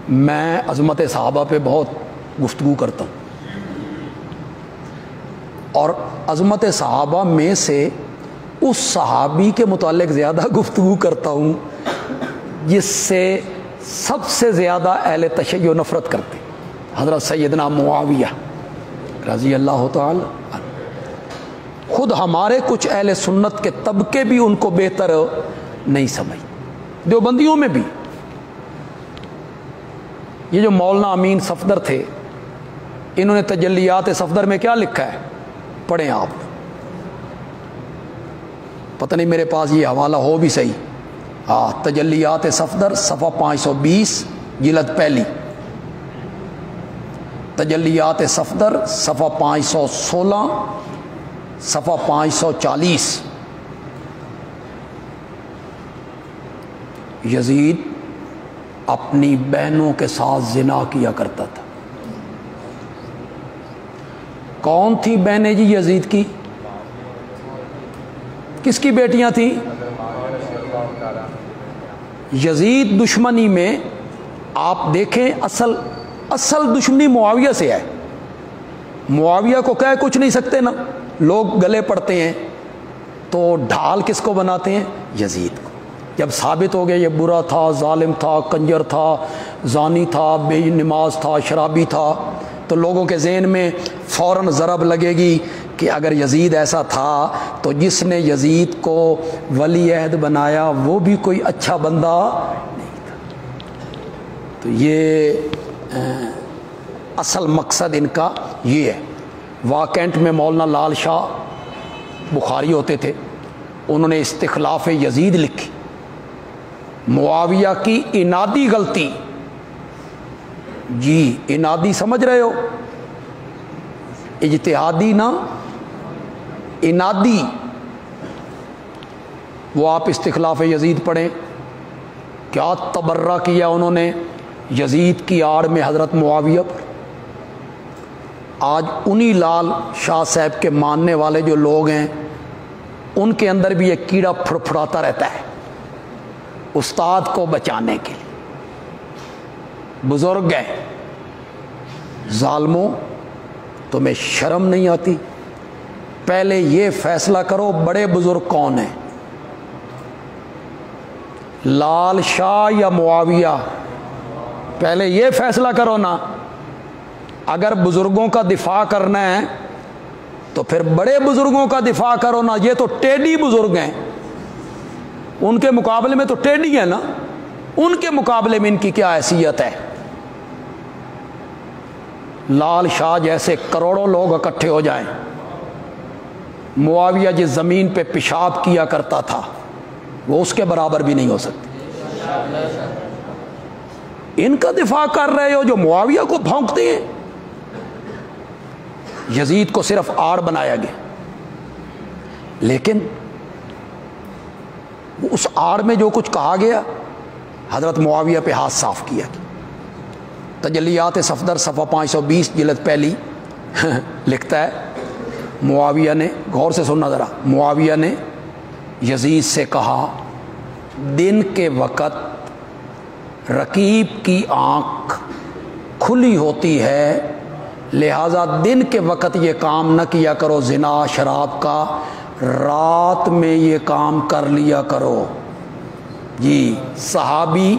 میں عظمت صحابہ پہ بہت گفتگو کرتا ہوں، اور عظمت صحابہ میں سے اس صحابی کے متعلق زیادہ گفتگو کرتا ہوں جس سے سب سے زیادہ اہل تشیع نفرت کرتے، حضرت سیدنا معاویہ رضی اللہ تعالی عنہ۔ خود ہمارے کچھ اہل سنت کے طبقے بھی ان کو بہتر نہیں سمجھ، دیوبندیوں میں بھی۔ یہ جو مولانا امین صفدر تھے، انہوں نے تجلیات صفدر میں کیا لکھا ہے، پڑھیں آپ، پتہ نہیں میرے پاس یہ حوالہ ہو بھی صحیح، تجلیات صفدر صفحہ 520 جلد پہلی، تجلیات صفدر صفحہ 516 صفحہ 540۔ یزید اپنی بہنوں کے ساتھ زنا کیا کرتا تھا۔ کون تھی بہنیں جی یزید کی؟ کس کی بیٹیاں تھیں؟ یزید دشمنی میں آپ دیکھیں، اصل دشمنی معاویہ سے ہے۔ معاویہ کو کہہ کچھ نہیں سکتے نا، لوگ گلے پڑتے ہیں، تو ڈھال کس کو بناتے ہیں؟ یزید کو۔ جب ثابت ہو گیا یہ برا تھا، ظالم تھا، کنجر تھا، زانی تھا، بے نماز تھا، شرابی تھا، تو لوگوں کے ذہن میں فوراً ضرب لگے گی کہ اگر یزید ایسا تھا تو جس نے یزید کو ولی عہد بنایا وہ بھی کوئی اچھا بندہ نہیں تھا۔ تو یہ اصل مقصد ان کا یہ ہے۔ واکنٹ میں مولانا لال شاہ بخاری ہوتے تھے، انہوں نے استخلاف یزید لکھی، معاویہ کی انادی غلطی، جی انادی سمجھ رہے ہو، اجتہادی نا، انادی، وہ آپ استخلاف یزید پڑھیں، کیا تبرہ کیا انہوں نے یزید کی آڑ میں حضرت معاویہ پر۔ آج انہی لال شاہ صاحب کے ماننے والے جو لوگ ہیں، ان کے اندر بھی ایک کیڑا پھڑپھڑاتا رہتا ہے استاد کو بچانے کے لیے۔ بزرگ ہیں، ظالموں تمہیں شرم نہیں آتی؟ پہلے یہ فیصلہ کرو بڑے بزرگ کون ہیں، لال شاہ یا معاویہ؟ پہلے یہ فیصلہ کرو نا۔ اگر بزرگوں کا دفاع کرنا ہے تو پھر بڑے بزرگوں کا دفاع کرو نا، یہ تو ٹیڈی بزرگ ہیں، ان کے مقابلے میں تو ٹیڈی ہیں نا، ان کے مقابلے میں ان کی کیا حیثیت ہے؟ لال شاہ جیسے کروڑوں لوگ اکٹھے ہو جائیں، معاویہ جس زمین پہ پیشاب کیا کرتا تھا وہ اس کے برابر بھی نہیں ہو سکتی۔ ان کا دفاع کر رہے ہو جو معاویہ کو بھونکتے ہیں۔ یزید کو صرف آڑ بنایا گیا، لیکن اس آڑ میں جو کچھ کہا گیا حضرت معاویہ پہ ہاتھ صاف کیا گیا۔ تجلیات صفدر صفحہ 520 جلد پہلی لکھتا ہے، معاویہ نے، غور سے سننا ذرا، معاویہ نے یزید سے کہا، دن کے وقت رقیب کی آنکھ کھلی ہوتی ہے، لہذا دن کے وقت یہ کام نہ کیا کرو زنا شراب کا، رات میں یہ کام کر لیا کرو۔ جی صحابی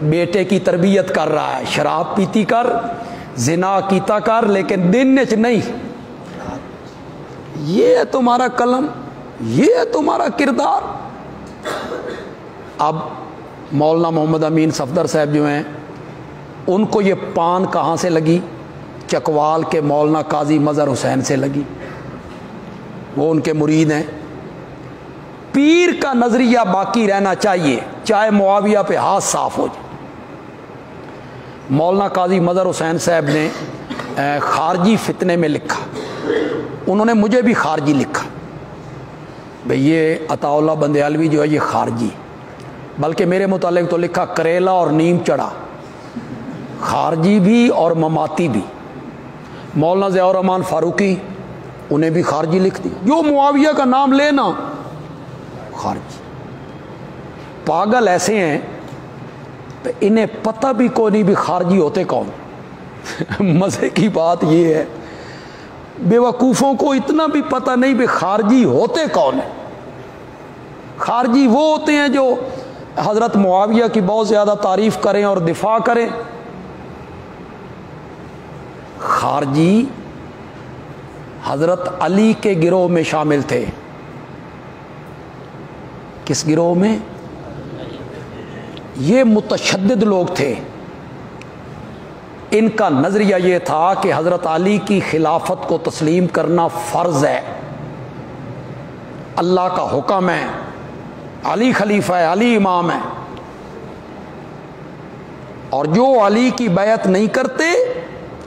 بیٹے کی تربیت کر رہا ہے، شراب پیتی کر، زنا کیتا کر، لیکن دن نچ نہیں۔ یہ ہے تمہارا قلم، یہ ہے تمہارا کردار۔ اب مولانا محمد امین صفدر صاحب جو ہیں، ان کو یہ پان کہاں سے لگی؟ چکوال کے مولانا قاضی مظہر حسین سے لگی، وہ ان کے مرید ہیں۔ پیر کا نظریہ باقی رہنا چاہیے، چاہے معاویہ پہ ہاتھ صاف ہو جائے۔ مولانا قاضی مظہر حسین صاحب نے خارجی فتنے میں لکھا، انہوں نے مجھے بھی خارجی لکھا، بھئی یہ عطا اللہ بندیالوی جو ہے یہ خارجی، بلکہ میرے متعلق تو لکھا کریلا اور نیم چڑھا، خارجی بھی اور مماتی بھی۔ مولانا ضیاء الرحمن فاروقی، انہیں بھی خارجی لکھ دی، جو معاویہ کا نام لینا خارجی۔ پاگل ایسے ہیں تو انہیں پتہ بھی کوئی نہیں بھی خارجی ہوتے کون. مزے کی بات یہ ہے بیوقوفوں کو اتنا بھی پتہ نہیں بھی خارجی ہوتے کون ہیں. خارجی وہ ہوتے ہیں جو حضرت معاویہ کی بہت زیادہ تعریف کریں اور دفاع کریں. خارجی حضرت علی کے گروہ میں شامل تھے. کس گروہ میں؟ یہ متشدد لوگ تھے. ان کا نظریہ یہ تھا کہ حضرت علی کی خلافت کو تسلیم کرنا فرض ہے، اللہ کا حکم ہے، علی خلیفہ ہے، علی امام ہے، اور جو علی کی بیعت نہیں کرتے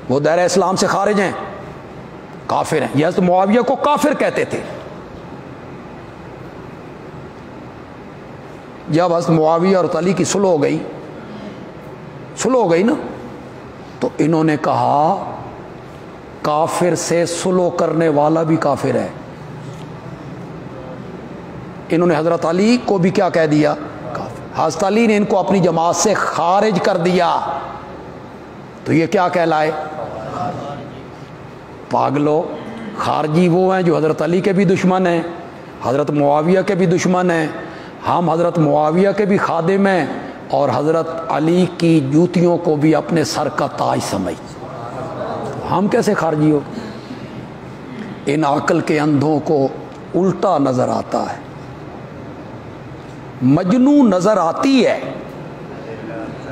وہ دائرہ اسلام سے خارج ہیں، کافر ہیں. یہ حضرت معاویہ کو کافر کہتے تھے. جب حضرت معاویہ اور علی کی صلح ہو گئی نا، تو انہوں نے کہا کافر سے صلح کرنے والا بھی کافر ہے. انہوں نے حضرت علی کو بھی کیا کہہ دیا؟ کافر. حضرت علی نے ان کو اپنی جماعت سے خارج کر دیا. تو یہ کیا کہلائے؟ پاگلو، خارجی وہ ہیں جو حضرت علی کے بھی دشمن ہیں، حضرت معاویہ کے بھی دشمن ہیں. ہم حضرت معاویہ کے بھی خادم ہیں اور حضرت علی کی جوتیوں کو بھی اپنے سر کا تاج سمجھ. ہم کیسے خارجی ہو؟ ان عقل کے اندھوں کو الٹا نظر آتا ہے. مجنو نظر آتی ہے،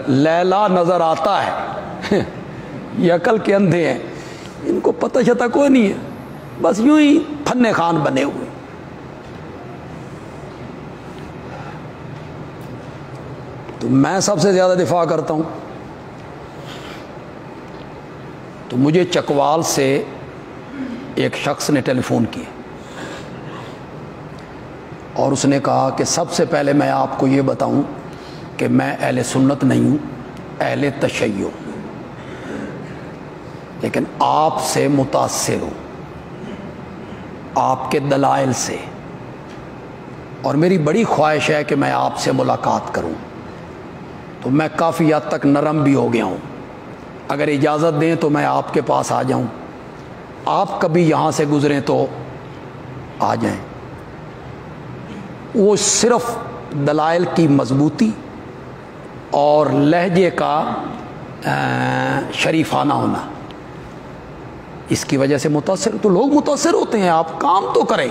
لیلا نظر آتا ہے. یہ عقل کے اندھے ہیں، ان کو پتہ شتہ کوئی نہیں ہے، بس یوں ہی فن خان بنے ہوئے. تو میں سب سے زیادہ دفاع کرتا ہوں. تو مجھے چکوال سے ایک شخص نے ٹیلی فون کیا اور اس نے کہا کہ سب سے پہلے میں آپ کو یہ بتاؤں کہ میں اہل سنت نہیں ہوں، اہل تشیع، لیکن آپ سے متاثر ہوں، آپ کے دلائل سے، اور میری بڑی خواہش ہے کہ میں آپ سے ملاقات کروں. تو میں کافی حد تک نرم بھی ہو گیا ہوں. اگر اجازت دیں تو میں آپ کے پاس آ جاؤں، آپ کبھی یہاں سے گزریں تو آ جائیں. وہ صرف دلائل کی مضبوطی اور لہجے کا شریفانہ ہونا، اس کی وجہ سے متاثر. تو لوگ متاثر ہوتے ہیں، آپ کام تو کریں.